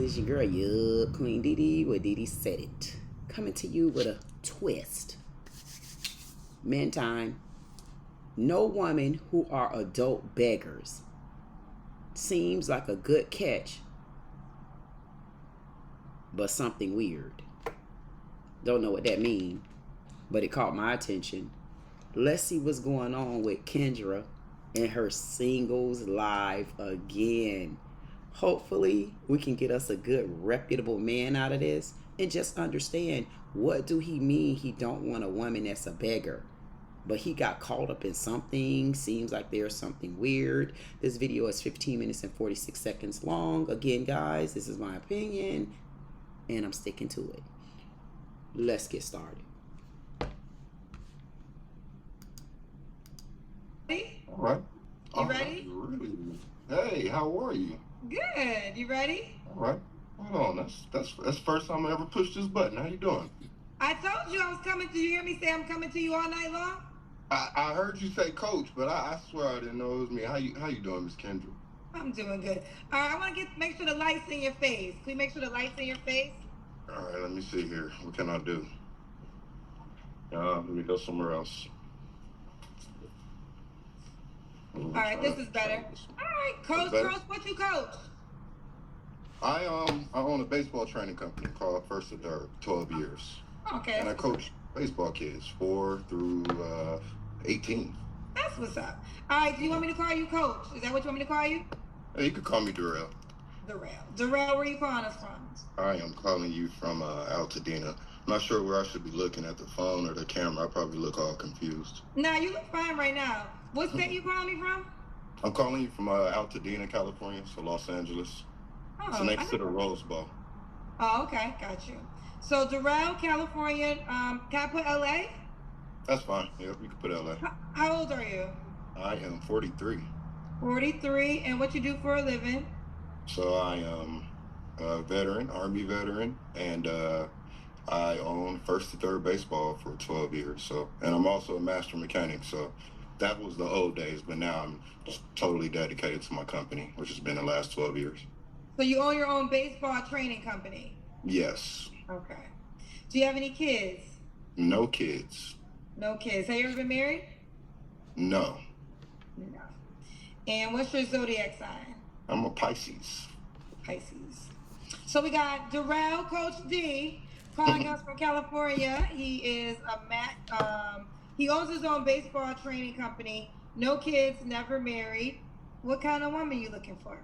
It's your girl, yup, Queen Dee Dee, where Dee Dee said it. Coming to you with a twist. Men time. No women who are adult beggars. Seems like a good catch, but something weird. Don't know what that means, but it caught my attention. Let's see what's going on with Kendra and her singles live again. Hopefully, we can get us a good, reputable man out of this and just understand, what do he mean he don't want a woman that's a beggar? But he got caught up in something. Seems like there's something weird. This video is 15 minutes and 46 seconds long. Again, guys, this is my opinion, and I'm sticking to it. Let's get started. All right. You ready? Really? Hey, how are you? Good. You ready? All right. Hold on. That's the first time I ever pushed this button. How you doing? I told you I was coming to you. Hear me say I'm coming to you all night long? I heard you say coach, but I swear I didn't know it was me. How you doing, Miss Kendra? I'm doing good. All right, I want to make sure the light's in your face. Can we make sure the light's in your face? All right, let me see here. What can I do? Let me go somewhere else. All right, this is better. All right, coach, what you coach? I own a baseball training company called First to Third, 12 years. Okay. And I coach baseball kids 4 through 18. That's what's up. All right, do you want me to call you coach? Is that what you want me to call you? Hey, you could call me Darrell. Darrell, where are you calling us from? I am calling you from Altadena. I'm not sure where I should be looking, at the phone or the camera. I probably look all confused. Nah, you look fine right now. What state you calling me from? I'm calling you from Altadena, California, so Los Angeles. Oh, it's next to the Rose Bowl. Oh, okay, got you. So Darrell, California, can I put LA? That's fine. Yeah, you can put LA. How old are you? I am 43. 43, and what you do for a living? So I am a veteran, Army veteran, and I own First to Third baseball for 12 years. So, and I'm also a master mechanic. So that was the old days, but now I'm just totally dedicated to my company, which has been the last 12 years. So you own your own baseball training company? Yes. Okay. Do you have any kids? No kids. No kids. Have you ever been married? No. No. And what's your zodiac sign? I'm a Pisces. Pisces. So we got Darrell, Coach D, calling us from California. He is he owns his own baseball training company. No kids, never married. What kind of woman are you looking for?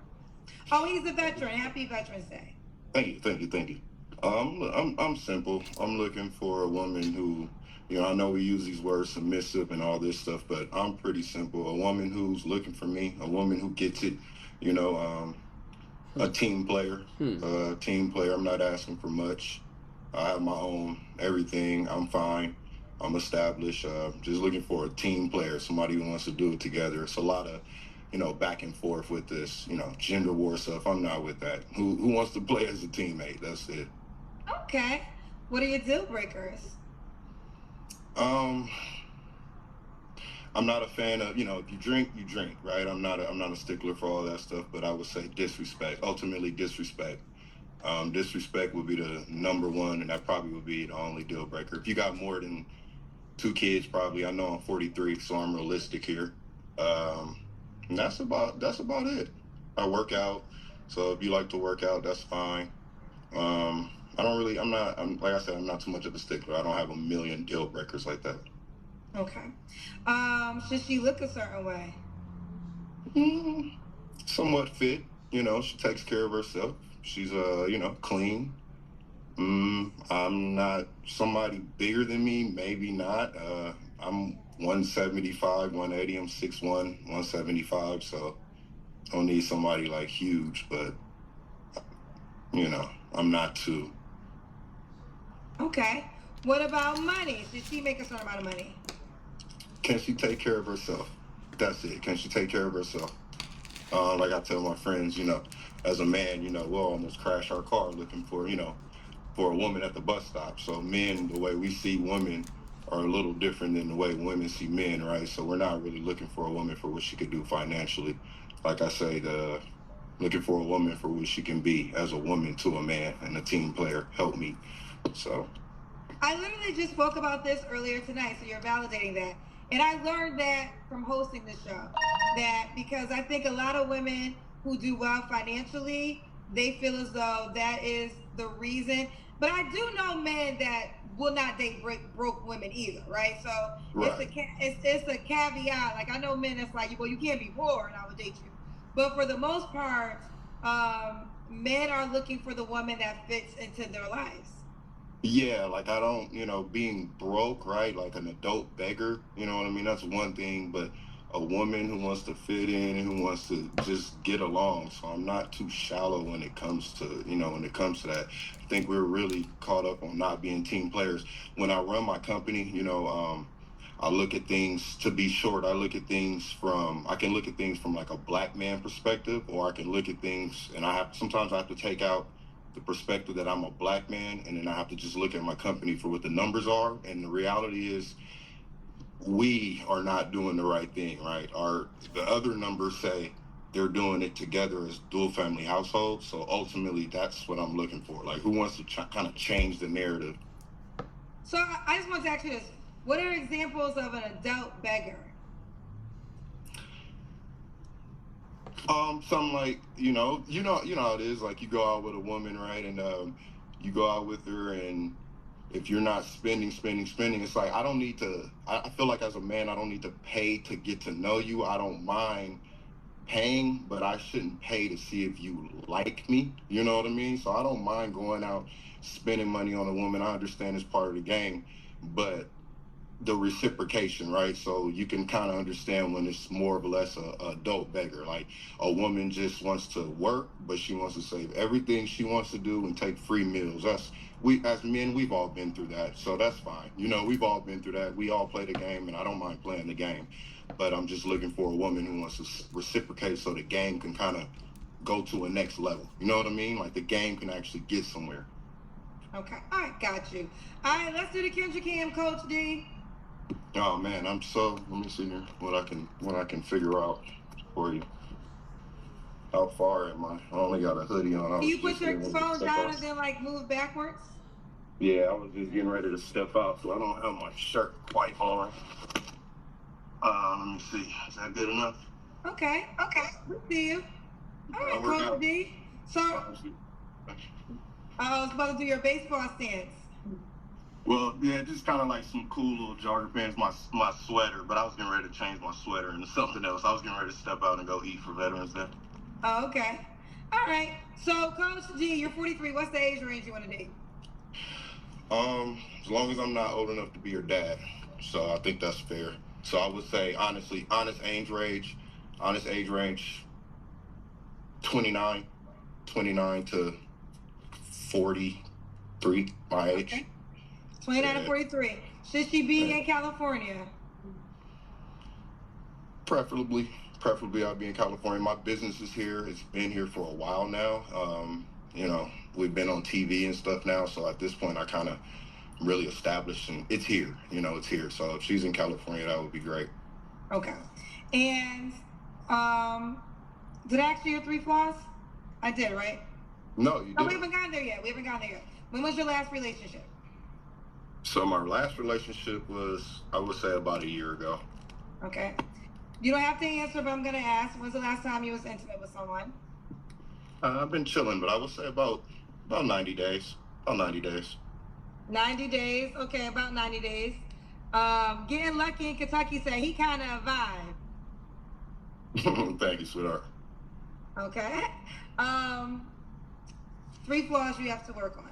Oh, he's a veteran. Happy Veterans Day. Thank you. I'm simple. I'm looking for a woman who, I know we use these words submissive and all this stuff, but I'm pretty simple. A woman who's looking for me, a woman who gets it, a team player. I'm not asking for much. I have my own everything. I'm fine. I'm established. Just looking for a team player, somebody who wants to do it together. It's a lot of, back and forth with this, gender war stuff. I'm not with that. Who wants to play as a teammate? That's it. Okay. What are your deal breakers? I'm not a fan of, if you drink, right? I'm not a stickler for all that stuff, but I would say disrespect. Ultimately, disrespect. Disrespect would be the number one, and that probably would be the only deal breaker. If you got more than 2 kids, probably. I know I'm 43, so I'm realistic here. And that's about it. I work out, so if you like to work out, that's fine. Like I said, I'm not too much of a stickler. I don't have a million deal breakers like that. Okay. Should she look a certain way? Somewhat fit. She takes care of herself. She's, clean. I'm not somebody bigger than me, maybe not. I'm 175, 180. I'm 6'1", 175, so I don't need somebody like huge, but, I'm not too. Okay. What about money? Did she make a certain amount of money? Can she take care of herself? That's it. Can she take care of herself? Like I tell my friends, as a man, we'll almost crash our car looking for, for a woman at the bus stop. So men, the way we see women are a little different than the way women see men, right? So we're not really looking for a woman for what she could do financially. Like I say, looking for a woman for what she can be as a woman to a man and a team player. Help me. So I literally just spoke about this earlier tonight, so you're validating that. And I learned that from hosting the show. That because I think a lot of women who do well financially, they feel as though that is the reason. But I do know men that will not date broke women either, right? So right. it's a caveat. Like I know men that's like, well, you can't be poor and I would date you. But for the most part, men are looking for the woman that fits into their lives. Yeah, like I don't, being broke, right? Like an adult beggar, you know what I mean? That's one thing, but a woman who wants to fit in and who wants to just get along. So I'm not too shallow when it comes to, when it comes to that. I think we're really caught up on not being team players. When I run my company, I look at things, to be short, I can look at things from like a black man perspective, or I can look at things and sometimes I have to take out the perspective that I'm a black man, and then I have to just look at my company for what the numbers are. And the reality is, we are not doing the right thing, right? The other numbers say they're doing it together as dual family households. So ultimately, that's what I'm looking for. Like, who wants to kind of change the narrative? So I just want to ask you this: what are examples of an adult beggar? Something like, how it is. Like, you go out with a woman, right? And you go out with her, and if you're not spending, it's like, I don't need to. I feel like as a man, I don't need to pay to get to know you. I don't mind paying, but I shouldn't pay to see if you like me. You know what I mean? So I don't mind going out, spending money on a woman. I understand it's part of the game, but the reciprocation, right? So you can kind of understand when it's more or less a adult beggar. Like, a woman just wants to work, but she wants to save everything she wants to do and take free meals. We as men, we've all been through that, so that's fine. We've all been through that. We all play the game, and I don't mind playing the game, but I'm just looking for a woman who wants to reciprocate so the game can kind of go to a next level. You know what I mean? Like, the game can actually get somewhere. Okay, all right, got you. All right, let's do the Kendra Cam, Coach D. Oh man, let me see here what I can figure out for you. How far am I? I only got a hoodie on. Can you put your phone down and then like move backwards? Yeah, I was just getting ready to step out, so I don't have my shirt quite on. Let me see. Is that good enough? Okay. We see you. All right, Coach D. So, I was about to do your baseball stance. Well, yeah, just kind of like some cool little jogger pants, my sweater, but I was getting ready to change my sweater into something else. I was getting ready to step out and go eat for Veterans Day. Oh, okay. All right. So, Coach G, you're 43. What's the age range you want to date? As long as I'm not old enough to be your dad. So I think that's fair. So I would say, honestly, honest age range, 29 to 43, my age. Okay. 29 to 43. Should she be in California? Preferably, I'll be in California. My business is here. It's been here for a while now. We've been on TV and stuff now. So at this point, I kind of really established, and it's here. It's here. So if she's in California, that would be great. Okay. And did I ask you your 3 flaws? I did, right? No, you didn't. We haven't gotten there yet. When was your last relationship? So my last relationship was, I would say, about a year ago. Okay. You don't have to answer, but I'm going to ask. When's the last time you was intimate with someone? I've been chilling, but I would say about 90 days. 90 days. 90 days. Okay, about 90 days. Getting lucky in Kentucky said he kind of a vibe. Thank you, sweetheart. Okay. 3 flaws you have to work on.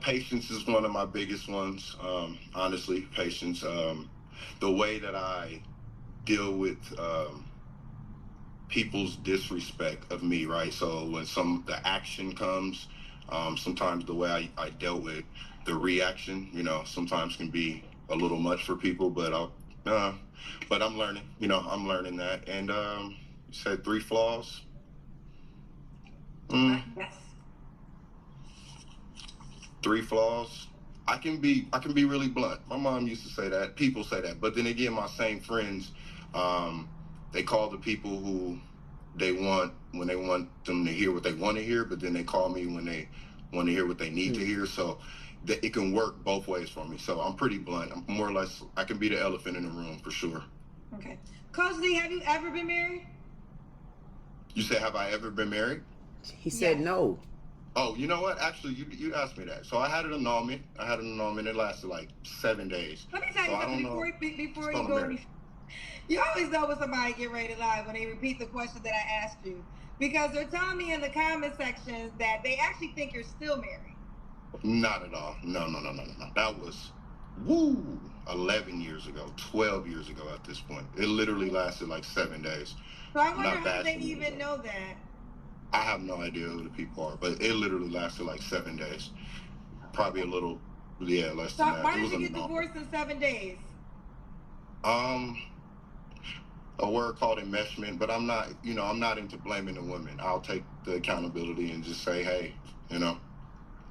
Patience is one of my biggest ones. Honestly, patience. The way that I deal with people's disrespect of me, right? So when the action comes, sometimes the way I dealt with the reaction, sometimes can be a little much for people, but I'm learning. I'm learning that. And you said 3 flaws. Yes. 3 flaws. I can be really blunt. My mom used to say that. People say that. But then again, my same friends, they call the people who when they want them to hear what they want to hear, but then they call me when they want to hear what they need to hear. So it can work both ways for me. So I'm pretty blunt. I'm more or less, I can be the elephant in the room for sure. Okay. Coach D, have you ever been married? You said, have I ever been married? He said no. Oh, you know what? Actually, you asked me that. So I had an annulment. It lasted like 7 days. Let me tell you something before you go any. You always know when somebody get ready to lie when they repeat the question that I asked you. Because they're telling me in the comment section that they actually think you're still married. Not at all. No. That was, 11 years ago, 12 years ago at this point. It literally lasted like 7 days. So I wonder how they even know that. I have no idea who the people are, but it literally lasted like 7 days. Probably a little, less than that. Why did you get divorced in 7 days? A word called enmeshment, but I'm not into blaming the women. I'll take the accountability and just say, hey,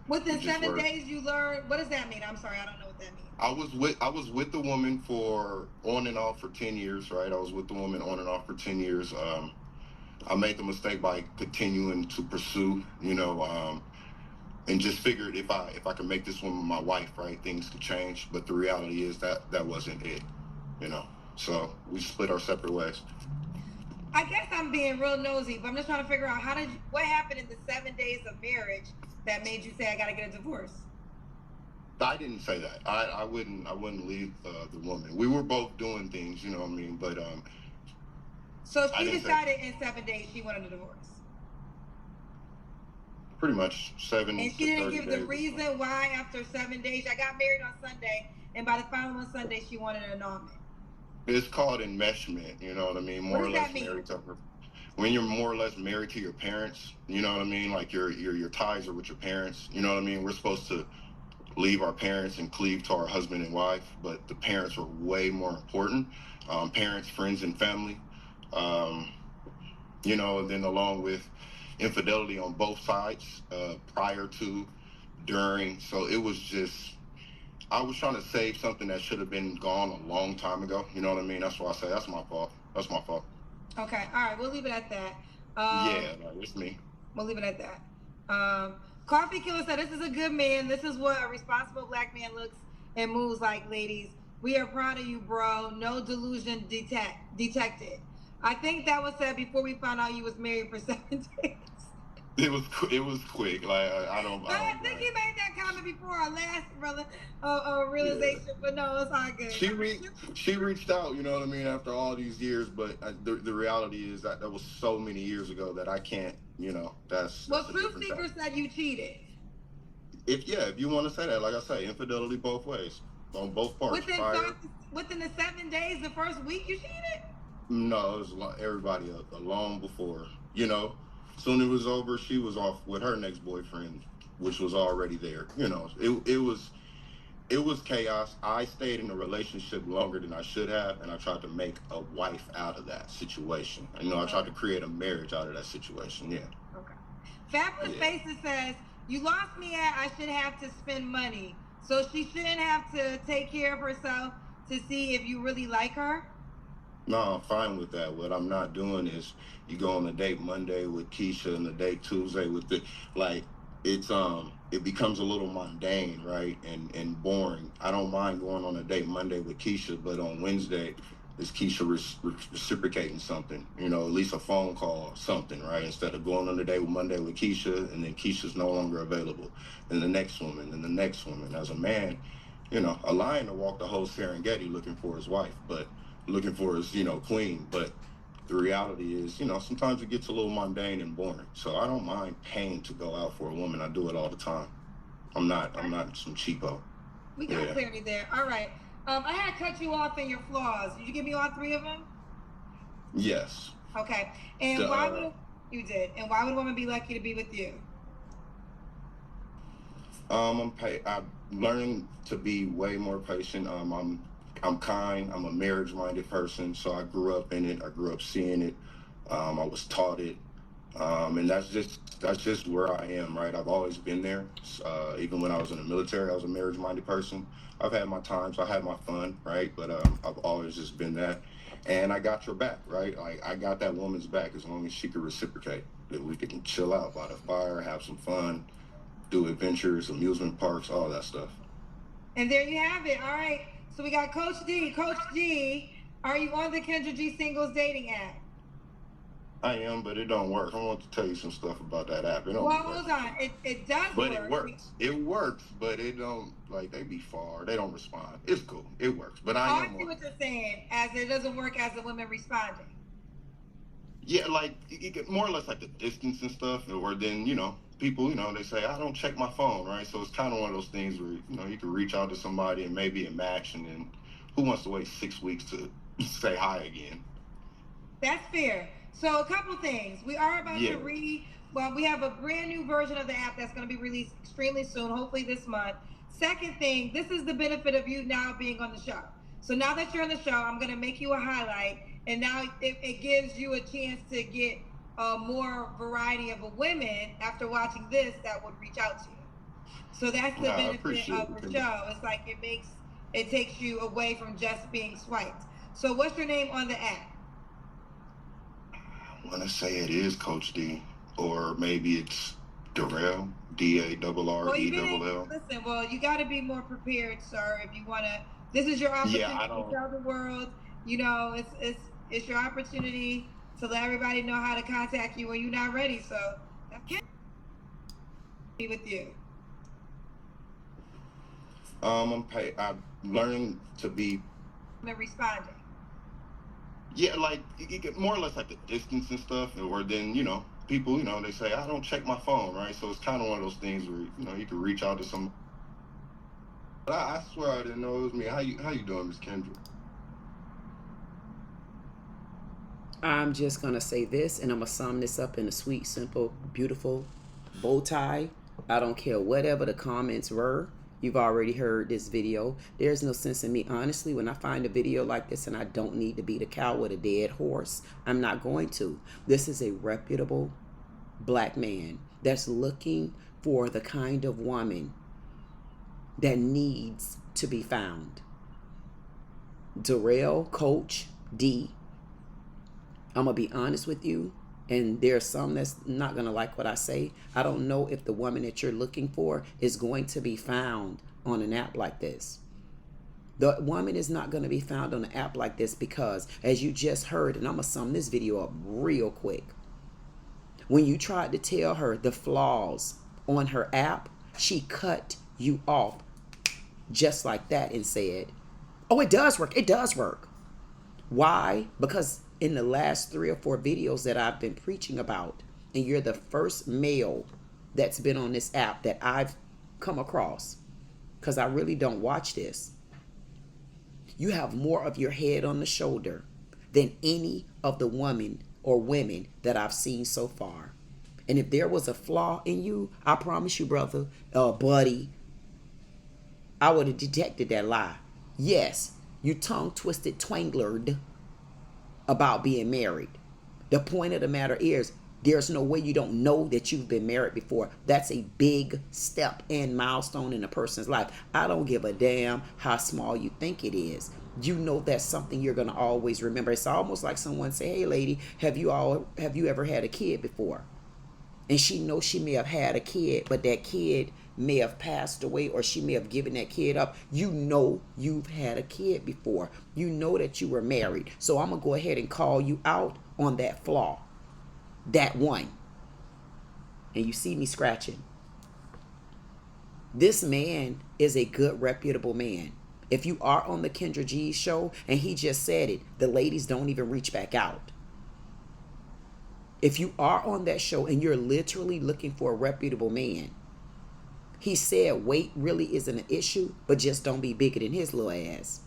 Within 7 days, you learned. What does that mean? I'm sorry, I don't know what that means. I was with the woman for on and off for 10 years, right? I was with the woman on and off for 10 years. I made the mistake by continuing to pursue, and just figured if I could make this woman my wife, right, things could change. But the reality is that wasn't it, So we split our separate ways. I guess I'm being real nosy, but I'm just trying to figure out what happened in the 7 days of marriage that made you say I gotta get a divorce. I didn't say that. I wouldn't leave the woman. We were both doing things, you know what I mean. But So she decided in 7 days she wanted a divorce. Pretty much 7. And she didn't give the reason why after 7 days. I got married on Sunday, and by the following Sunday she wanted an annulment. It's called enmeshment, you know what I mean? More or less married to her. When you're more or less married to your parents, you know what I mean? Like your ties are with your parents, you know what I mean? We're supposed to leave our parents and cleave to our husband and wife, but the parents are way more important. Parents, friends, and family. And then along with infidelity on both sides, prior to, during. So it was just, I was trying to save something that should have been gone a long time ago. You know what I mean? That's why I say that's my fault. That's my fault. Okay, all right, we'll leave it at that. It's me. We'll leave it at that. Coffee Killer said, this is a good man. This is what a responsible black man looks and moves like, ladies. We are proud of you, bro. No delusion detected. I think that was said before we found out you was married for 7 days. It was quick. Like I think he made that comment before our last realization, but no, it's all good. She reached out, you know what I mean, after all these years, but the reality is that was so many years ago that I can't, that's Truth Seeker said you cheated. If you want to say that, like I say, infidelity both ways, on both parts. Within the 7 days, the first week you cheated? No, it was everybody long before, Soon it was over, she was off with her next boyfriend, which was already there. It was chaos. I stayed in a relationship longer than I should have, and I tried to make a wife out of that situation. I tried to create a marriage out of that situation. Yeah. Okay. Fabulous Faces says, you lost me at I should have to spend money. So she shouldn't have to take care of herself to see if you really like her? No, I'm fine with that. What I'm not doing is you go on a date Monday with Keisha and a date Tuesday with it becomes a little mundane, right? And boring. I don't mind going on a date Monday with Keisha, but on Wednesday is Keisha reciprocating something, at least a phone call or something, right? Instead of going on a date Monday with Keisha and then Keisha's no longer available. And the next woman and the next woman. As a man, a lion to walk the whole Serengeti looking for his wife, but looking for his, queen. But the reality is, sometimes it gets a little mundane and boring. So I don't mind paying to go out for a woman. I do it all the time. I'm not some cheapo. We got clarity there. All right. I had to cut you off in your flaws. Did you give me all 3 of them? Yes. Okay. And why would you did? And why would a woman be lucky to be with you? I'm learning to be way more patient. I'm kind. I'm a marriage-minded person, so I grew up in it. I grew up seeing it. I was taught it. And that's just where I am, right? I've always been there. Even when I was in the military, I was a marriage-minded person. I've had my times, I had my fun, right? But I've always just been that, and I got your back, right? Like I got that woman's back as long as she could reciprocate. That we can chill out by the fire, have some fun, do adventures, amusement parks, all that stuff. And there you have it. All right. So we got Coach D. Coach D, are you on the Kendra G singles dating app? I am, but it don't work. I want to tell you some stuff about that app. It don't Well, work. hold on. It does But work. it works. It works, but it don't, like, they be far. They don't respond. It's cool. It works. But I am see on. what you're saying, as it doesn't work as the women responding. Yeah, like you get more or less like the distance and stuff, or then people they say I don't check my phone, right? So it's kind of one of those things where you can reach out to somebody and maybe a match, and then who wants to wait 6 weeks to say hi again? That's fair. So a couple things. We are about Yeah. we have a brand new version of the app that's going to be released extremely soon, hopefully this month. Second thing, this is the benefit of you now being on the show. So now that you're on the show, I'm going to make you a highlight, and now it gives you a chance to get a more variety of women after watching this that would reach out to you. So that's the benefit of the show. It's like it takes you away from just being swiped. So what's your name on the app? I want to say it is Coach D, or maybe it's Darrell, DARRELL. Listen, well, you got to be more prepared, sir. If you want to, this is your opportunity to tell the world. It's your opportunity to let everybody know how to contact you when you're not ready. So that can't be with you. I'm learning to be responding. Yeah, like you get more or less like the distance and stuff, or then people they say I don't check my phone, right? So it's kind of one of those things where you can reach out to some. But I swear I didn't know it was me. How you doing, Miss Kendra? I'm just gonna say this, and I'm gonna sum this up in a sweet, simple, beautiful bow tie. I don't care whatever the comments were. You've already heard this video. There's no sense in me, honestly, when I find a video like this and I don't need to beat a cow with a dead horse, I'm not going to. This is a reputable black man that's looking for the kind of woman that needs to be found. Darrell, Coach D, I'm going to be honest with you. And there's some that's not going to like what I say. I don't know if the woman that you're looking for is going to be found on an app like this. The woman is not going to be found on an app like this because, as you just heard, and I'm going to sum this video up real quick. When you tried to tell her the flaws on her app, she cut you off just like that and said, oh, it does work. It does work. Why? Because in the last 3 or 4 videos that I've been preaching about, and you're the first male that's been on this app that I've come across, because I really don't watch this, you have more of your head on the shoulder than any of the women or women that I've seen so far. And if there was a flaw in you, I promise you, brother, buddy, I would have detected that lie. Yes, you tongue-twisted twanglered about being married. The point of the matter is, there's no way you don't know that you've been married before. That's a big step and milestone in a person's life. I don't give a damn how small you think it is. You know that's something you're going to always remember. It's almost like someone say, hey lady, have you ever had a kid before? And she knows she may have had a kid, but that kid may have passed away, or she may have given that kid up. You know you've had a kid before. You know that you were married. So I'm going to go ahead and call you out on that flaw. That one. And you see me scratching. This man is a good, reputable man. If you are on the Kendra G show, and he just said it, the ladies don't even reach back out. If you are on that show and you're literally looking for a reputable man, he said weight really isn't an issue, but just don't be bigger than his little ass.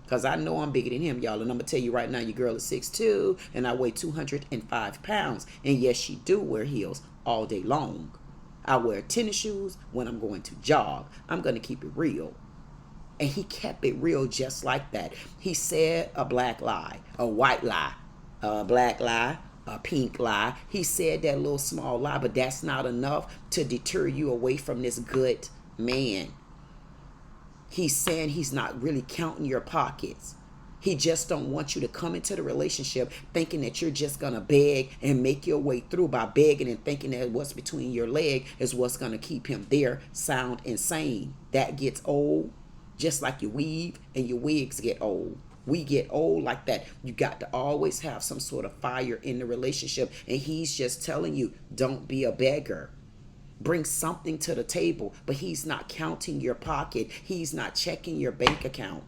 Because I know I'm bigger than him, y'all. And I'm going to tell you right now, your girl is 6'2", and I weigh 205 pounds. And yes, she do wear heels all day long. I wear tennis shoes when I'm going to jog. I'm going to keep it real. And he kept it real just like that. He said a black lie, a white lie, a black lie, a pink lie. He said that little small lie, but that's not enough to deter you away from this good man. He's saying he's not really counting your pockets. He just don't want you to come into the relationship thinking that you're just going to beg and make your way through by begging and thinking that what's between your leg is what's going to keep him there, sound and sane. That gets old, just like your weave and your wigs get old. We get old like that. You got to always have some sort of fire in the relationship. And he's just telling you, don't be a beggar. Bring something to the table. But he's not counting your pocket. He's not checking your bank account.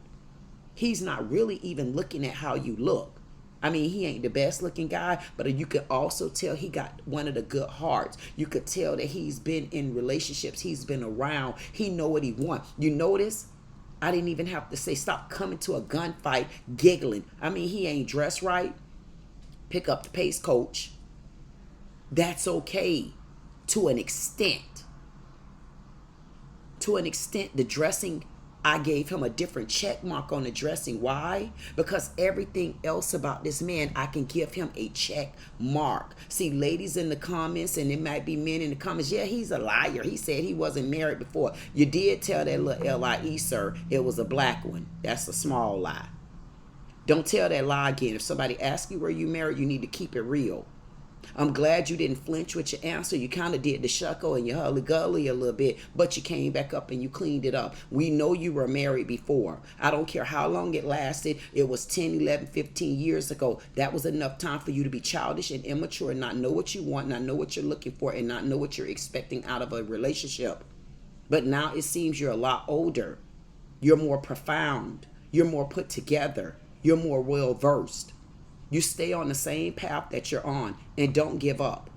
He's not really even looking at how you look. I mean, he ain't the best looking guy, but you could also tell he got one of the good hearts. You could tell that he's been in relationships. He's been around. He know what he wants. You notice? I didn't even have to say stop coming to a gunfight giggling. I mean, he ain't dressed right. Pick up the pace, coach. That's okay to an extent. To an extent, the dressing, I gave him a different check mark on the dressing. Why? Because everything else about this man, I can give him a check mark. See, ladies in the comments, and it might be men in the comments, yeah, he's a liar. He said he wasn't married before. You did tell that little LIE, sir, it was a black one. That's a small lie. Don't tell that lie again. If somebody asks you where you married, you need to keep it real. I'm glad you didn't flinch with your answer. You kind of did the shuckle and you hully-gully a little bit, but you came back up and you cleaned it up. We know you were married before. I don't care how long it lasted. It was 10, 11, 15 years ago. That was enough time for you to be childish and immature and not know what you want, not know what you're looking for, and not know what you're expecting out of a relationship. But now it seems you're a lot older. You're more profound. You're more put together. You're more well-versed. You stay on the same path that you're on and don't give up.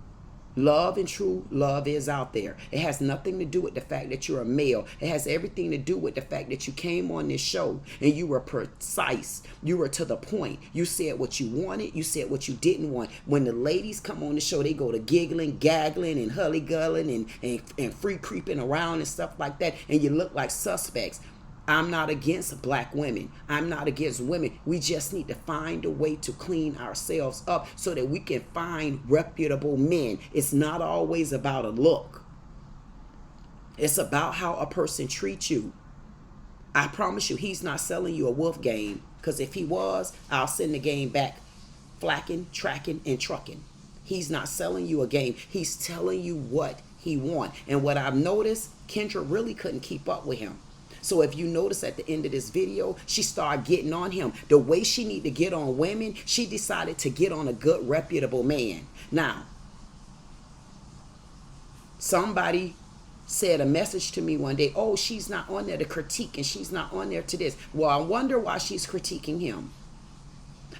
Love and true love is out there. It has nothing to do with the fact that you're a male. It has everything to do with the fact that you came on this show and you were precise. You were to the point. You said what you wanted. You said what you didn't want. When the ladies come on the show, they go to giggling, gaggling, and hully-gulling and free creeping around and stuff like that. And you look like suspects. I'm not against black women. I'm not against women. We just need to find a way to clean ourselves up so that we can find reputable men. It's not always about a look. It's about how a person treats you. I promise you, he's not selling you a wolf game, because if he was, I'll send the game back flacking, tracking, and trucking. He's not selling you a game. He's telling you what he wants. And what I've noticed, Kendra really couldn't keep up with him. So if you notice at the end of this video, she started getting on him. The way she need to get on women, she decided to get on a good, reputable man. Now, somebody said a message to me one day, oh, she's not on there to critique and she's not on there to this. Well, I wonder why she's critiquing him.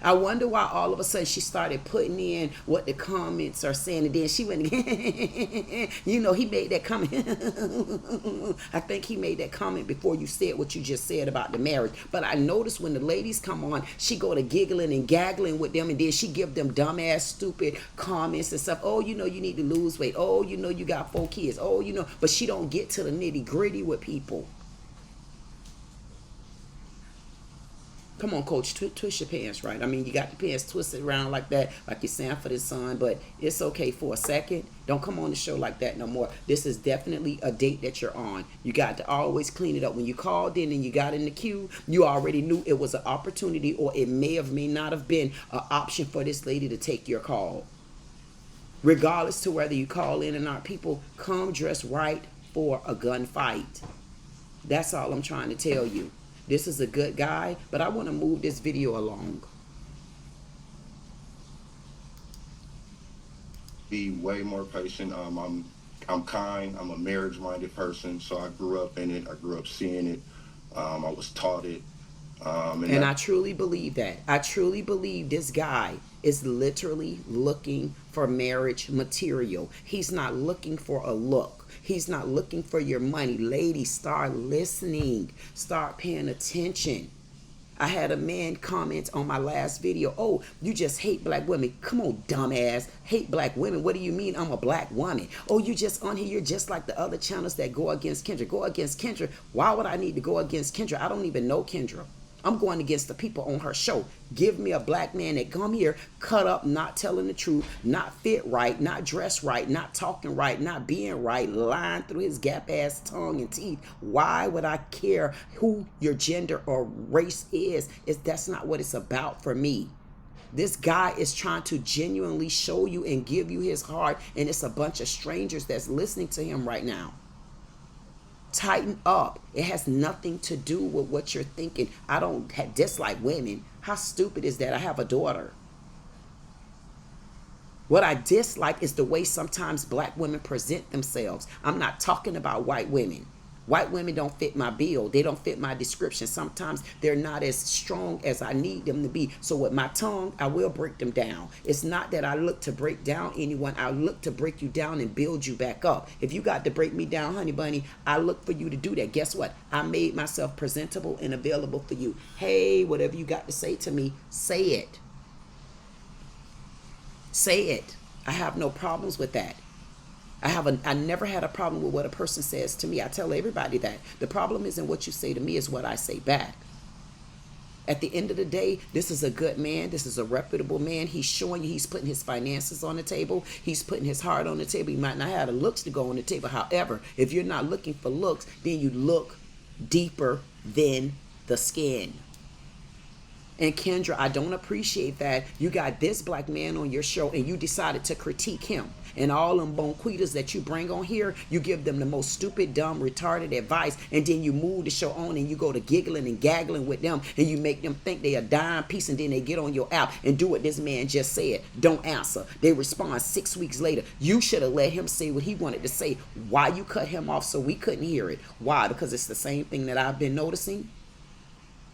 I wonder why all of a sudden she started putting in what the comments are saying, and then she went, you know, he made that comment. I think he made that comment before you said what you just said about the marriage. But I noticed when the ladies come on, she go to giggling and gaggling with them, and then she give them dumbass, stupid comments and stuff. Oh, you know, you need to lose weight. Oh, you know, you got 4 kids. Oh, you know, but she don't get to the nitty gritty with people. Come on, coach, twist your pants right. I mean, you got the pants twisted around like that, like you're Sanford and Son, but it's okay for a second. Don't come on the show like that no more. This is definitely a date that you're on. You got to always clean it up. When you called in and you got in the queue, you already knew it was an opportunity, or it may not have been an option for this lady to take your call. Regardless to whether you call in or not, people come dressed right for a gunfight. That's all I'm trying to tell you. This is a good guy, but I want to move this video along. Be way more patient. I'm kind. I'm a marriage-minded person, so I grew up in it. I grew up seeing it. I was taught it. And I truly believe that. I truly believe this guy is literally looking for marriage material. He's not looking for a look. He's not looking for your money. Ladies, start listening. Start paying attention. I had a man comment on my last video, oh, you just hate black women. Come on, dumbass. Hate black women. What do you mean I'm a black woman? Oh, you just on here. You're just like the other channels that go against Kendra. Go against Kendra. Why would I need to go against Kendra? I don't even know Kendra. I'm going against the people on her show. Give me a black man that come here, cut up, not telling the truth, not fit right, not dressed right, not talking right, not being right, lying through his gap ass tongue and teeth. Why would I care who your gender or race is? That's not what it's about for me. This guy is trying to genuinely show you and give you his heart, and it's a bunch of strangers that's listening to him right now. Tighten up. It has nothing to do with what you're thinking. I don't dislike women. How stupid is that? I have a daughter. What I dislike is the way sometimes black women present themselves. I'm not talking about white women. White women don't fit my bill. They don't fit my description. Sometimes they're not as strong as I need them to be. So with my tongue, I will break them down. It's not that I look to break down anyone. I look to break you down and build you back up. If you got to break me down, honey bunny, I look for you to do that. Guess what? I made myself presentable and available for you. Hey, whatever you got to say to me, say it. Say it. I have no problems with that. I never had a problem with what a person says to me. I tell everybody that. The problem isn't what you say to me, is what I say back. At the end of the day, this is a good man. This is a reputable man. He's showing you he's putting his finances on the table. He's putting his heart on the table. He might not have the looks to go on the table. However, if you're not looking for looks, then you look deeper than the skin. And Kendra, I don't appreciate that you got this black man on your show and you decided to critique him. And all them bonquitas that you bring on here, you give them the most stupid, dumb, retarded advice, and then you move the show on and you go to giggling and gaggling with them, and you make them think they a dime piece, and then they get on your app and do what this man just said. Don't answer. They respond 6 weeks later. You should have let him say what he wanted to say. Why you cut him off so we couldn't hear it? Why? Because it's the same thing that I've been noticing.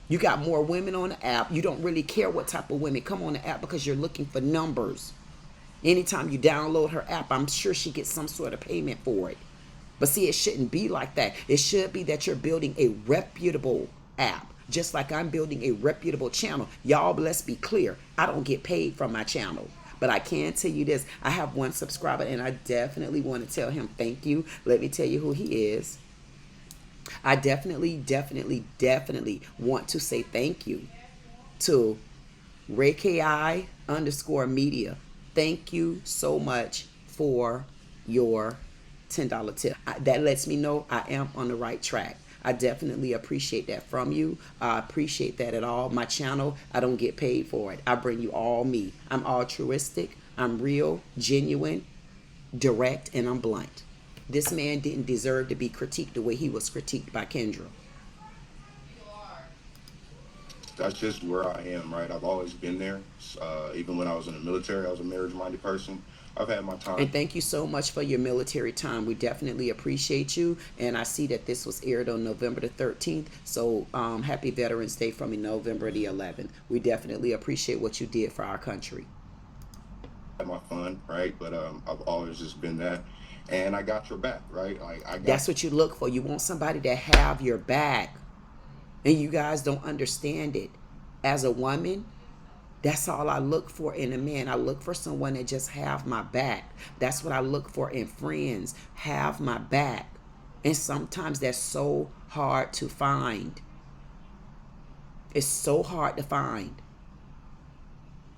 You got more women on the app. You don't really care what type of women come on the app because you're looking for numbers. Anytime you download her app, I'm sure she gets some sort of payment for it. But see, it shouldn't be like that. It should be that you're building a reputable app, just like I'm building a reputable channel. Y'all, let's be clear. I don't get paid from my channel. But I can tell you this. I have one subscriber, and I definitely want to tell him thank you. Let me tell you who he is. I definitely want to say thank you to RayKI_media. Thank you so much for your $10 tip. That lets me know I am on the right track. I definitely appreciate that from you. I appreciate that at all. My channel, I don't get paid for it. I bring you all me. I'm altruistic. I'm real, genuine, direct, and I'm blunt. This man didn't deserve to be critiqued the way he was critiqued by Kendra. That's just where I am, right? I've always been there. Even when I was in the military, I was a marriage-minded person. I've had my time. And thank you so much for your military time. We definitely appreciate you. And I see that this was aired on November the 13th. So happy Veterans Day from November the 11th. We definitely appreciate what you did for our country. I had my fun, right? But I've always just been that. And I got your back, right? That's what you look for. You want somebody to have your back. And you guys don't understand it. As a woman, that's all I look for in a man. I look for someone that just have my back. That's what I look for in friends. Have my back. And sometimes that's so hard to find. It's so hard to find.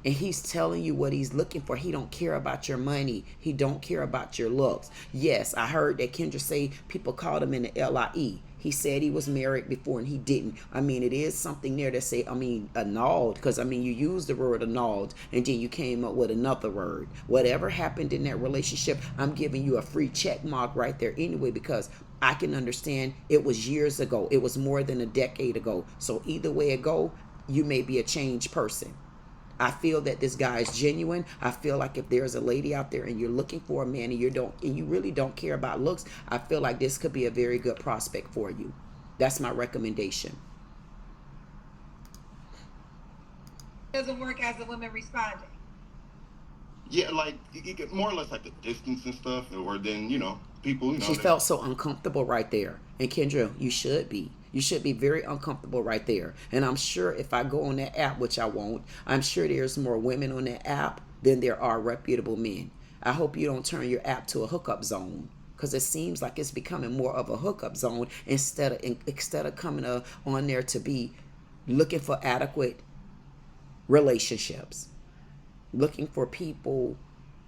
And he's telling you what he's looking for. He don't care about your money. He don't care about your looks. Yes, I heard that Kendra say people called him in the LIE. He said he was married before and he didn't. I mean, it is something there that say, annulled. Because, you used the word annulled and then you came up with another word. Whatever happened in that relationship, I'm giving you a free check mark right there anyway, because I can understand it was years ago. It was more than a decade ago. So either way it go, you may be a changed person. I feel that this guy is genuine. I feel like if there's a lady out there and you're looking for a man and you really don't care about looks, I feel like this could be a very good prospect for you. That's my recommendation. Doesn't work as the women responding. Yeah, like you get more or less like the distance and stuff, or then people. She felt so uncomfortable right there, and Kendra, you should be. You should be very uncomfortable right there. And I'm sure if I go on that app, which I won't, I'm sure there's more women on that app than there are reputable men. I hope you don't turn your app to a hookup zone, because it seems like it's becoming more of a hookup zone instead of coming on there to be looking for adequate relationships, looking for people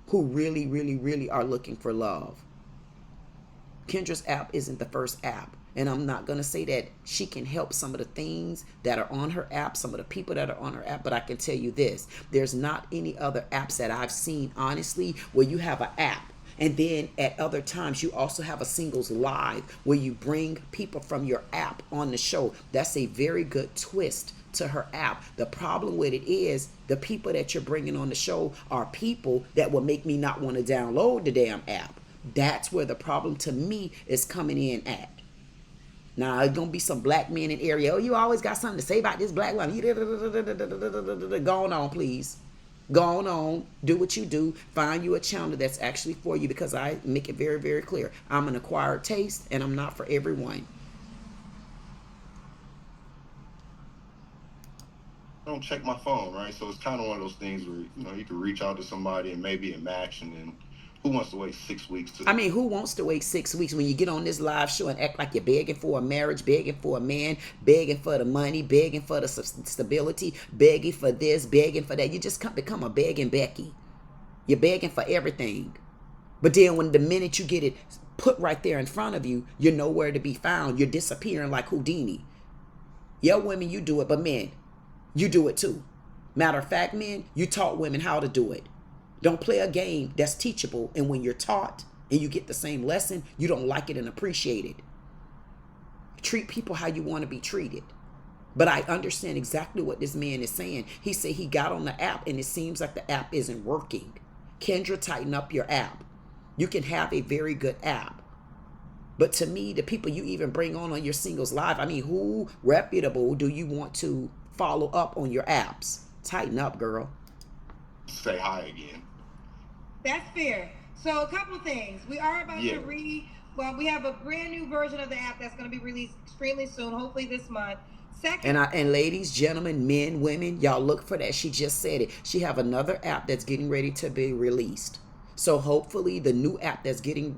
who really, really, really are looking for love. Kendra's app isn't the first app. And I'm not going to say that she can help some of the things that are on her app, some of the people that are on her app, but I can tell you this. There's not any other apps that I've seen, honestly, where you have an app. And then at other times, you also have a singles live where you bring people from your app on the show. That's a very good twist to her app. The problem with it is the people that you're bringing on the show are people that will make me not want to download the damn app. That's where the problem to me is coming in at. Now, it's going to be some black men in area. Oh, you always got something to say about this black woman. Go on, please. Go on. Do what you do. Find you a channel that's actually for you, because I make it very, very clear. I'm an acquired taste, and I'm not for everyone. I don't check my phone, right? So it's kind of one of those things where, you can reach out to somebody and maybe a match, and then who wants to wait 6 weeks to... I mean, who wants to wait 6 weeks when you get on this live show and act like you're begging for a marriage, begging for a man, begging for the money, begging for the stability, begging for this, begging for that. You just become a begging Becky. You're begging for everything. But then when the minute you get it put right there in front of you, you're nowhere to be found. You're disappearing like Houdini. Yeah, women, you do it, but men, you do it too. Matter of fact, men, you taught women how to do it. Don't play a game that's teachable, and when you're taught and you get the same lesson, you don't like it and appreciate it. Treat people how you want to be treated. But I understand exactly what this man is saying. He said he got on the app and it seems like the app isn't working. Kendra, tighten up your app. You can have a very good app. But to me, the people you even bring on your singles live, I mean, who reputable do you want to follow up on your apps? Tighten up, girl. Say hi again. That's fair. So a couple of things. We are about to we have a brand new version of the app that's going to be released extremely soon, hopefully this month. Second, and ladies, gentlemen, men, women, y'all look for that. She just said it. She have another app that's getting ready to be released. So hopefully the new app that's getting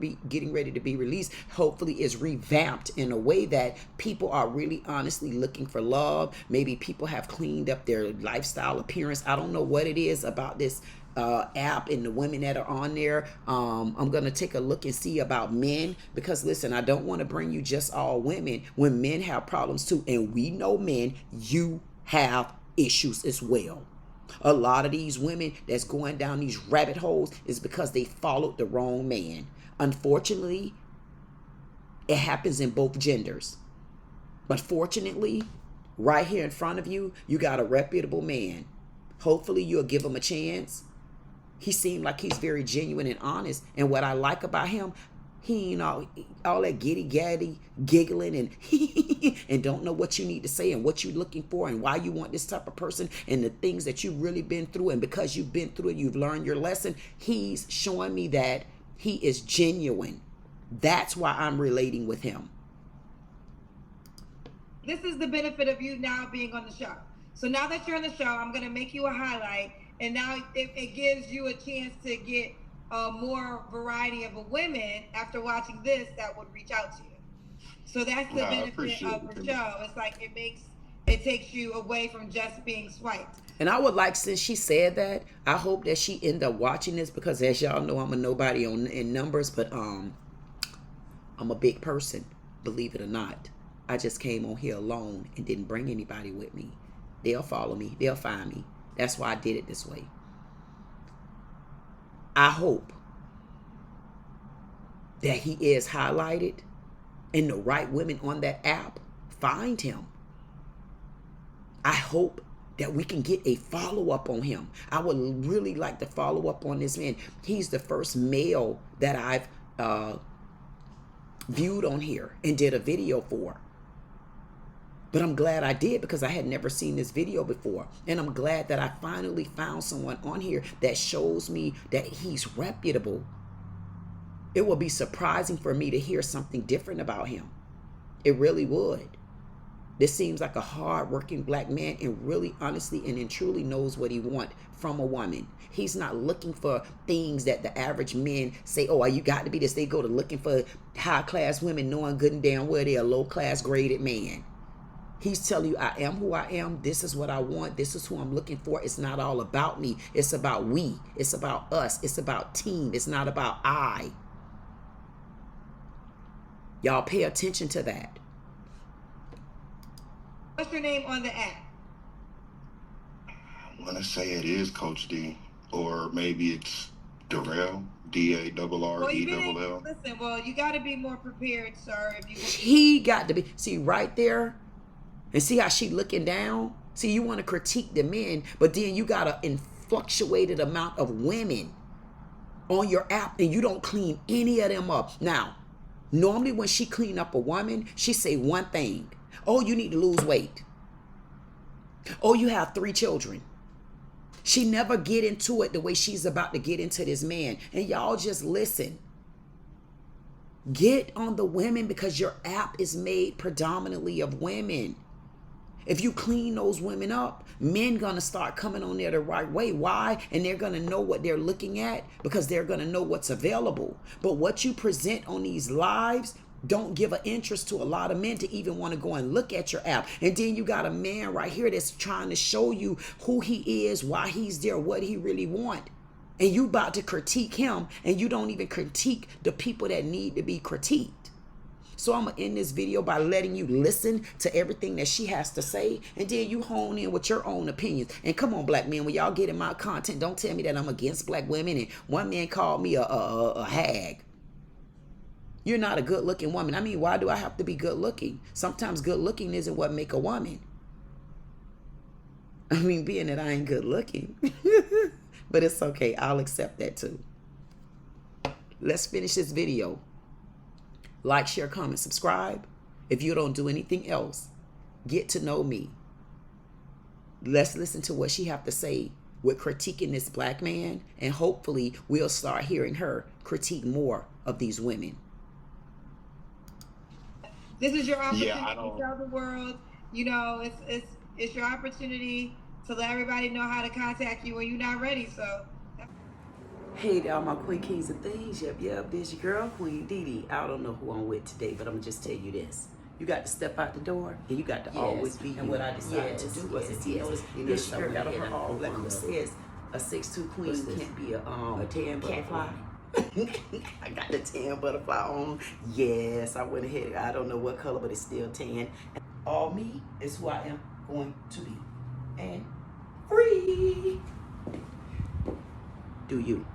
ready to be released, hopefully is revamped in a way that people are really honestly looking for love. Maybe people have cleaned up their lifestyle appearance. I don't know what it is about this app and the women that are on there. I'm going to take a look and see about men, because listen, I don't want to bring you just all women when men have problems too. And we know men, you have issues as well. A lot of these women that's going down these rabbit holes is because they followed the wrong man. Unfortunately, it happens in both genders. But fortunately, right here in front of you, you got a reputable man. Hopefully, you'll give him a chance. He seemed like he's very genuine and honest. And what I like about him, he ain't all that giddy-gaddy, giggling, and and don't know what you need to say and what you're looking for and why you want this type of person and the things that you've really been through. And because you've been through it, you've learned your lesson. He's showing me that he is genuine. That's why I'm relating with him. This is the benefit of you now being on the show. So now that you're on the show, I'm going to make you a highlight. And now it gives you a chance to get a more variety of women after watching this that would reach out to you. So that's the benefit of the show. It's like it takes you away from just being swiped. And I would like, since she said that, I hope that she end up watching this, because as y'all know, I'm a nobody in numbers, but I'm a big person, believe it or not. I just came on here alone and didn't bring anybody with me. They'll follow me. They'll find me. That's why I did it this way. I hope that he is highlighted and the right women on that app find him. I hope that we can get a follow-up on him. I would really like to follow up on this man. He's the first male that I've viewed on here and did a video for. But I'm glad I did, because I had never seen this video before. And I'm glad that I finally found someone on here that shows me that he's reputable. It would be surprising for me to hear something different about him. It really would. This seems like a hard-working black man, and really honestly and truly knows what he wants from a woman. He's not looking for things that the average men say, oh, you got to be this. They go to looking for high-class women knowing good and damn well they're a low-class graded man. He's telling you, I am who I am. This is what I want. This is who I'm looking for. It's not all about me. It's about we. It's about us. It's about team. It's not about I. Y'all pay attention to that. What's your name on the app? I want to say it is Coach D, or maybe it's Darrell, DARRELL. Listen, well, you got to be more prepared, sir. If you He got to be, see right there, and see how she looking down. See, you want to critique the men, but then you got an fluctuated amount of women on your app, and you don't clean any of them up. Now, normally when she clean up a woman, she say one thing. Oh, you need to lose weight. Oh, you have 3 children. She never get into it the way she's about to get into this man. And y'all just listen. Get on the women, because your app is made predominantly of women. If you clean those women up, men gonna start coming on there the right way. Why? And they're gonna know what they're looking at, because they're gonna know what's available. But what you present on these lives don't give an interest to a lot of men to even want to go and look at your app. And then you got a man right here that's trying to show you who he is, why he's there, what he really want. And you about to critique him, and you don't even critique the people that need to be critiqued. So I'm going to end this video by letting you listen to everything that she has to say, and then you hone in with your own opinions. And come on, black men, when y'all get in my content, don't tell me that I'm against black women. And one man called me a hag. You're not a good-looking woman. I mean, why do I have to be good-looking? Sometimes good-looking isn't what make a woman. I mean, being that I ain't good-looking. But it's okay. I'll accept that too. Let's finish this video. Like, share, comment, subscribe. If you don't do anything else, get to know me. Let's listen to what she have to say with critiquing this black man. And hopefully we'll start hearing her critique more of these women. This is your opportunity to tell the world, you know, it's your opportunity to let everybody know how to contact you when you're not ready. So, hey there, all my queen kings and things. Yep, this your girl, Queen Dee Dee. I don't know who I'm with today, but I'm gonna just tell you this. You got to step out the door, and you got to always be. And what I decided to do was, this girl got on her all black, who says a 6'2" queen can't be a tan butterfly. I got the tan butterfly on. Yes, I went ahead. I don't know what color, but it's still tan. All me is who I am going to be. And free. Do you.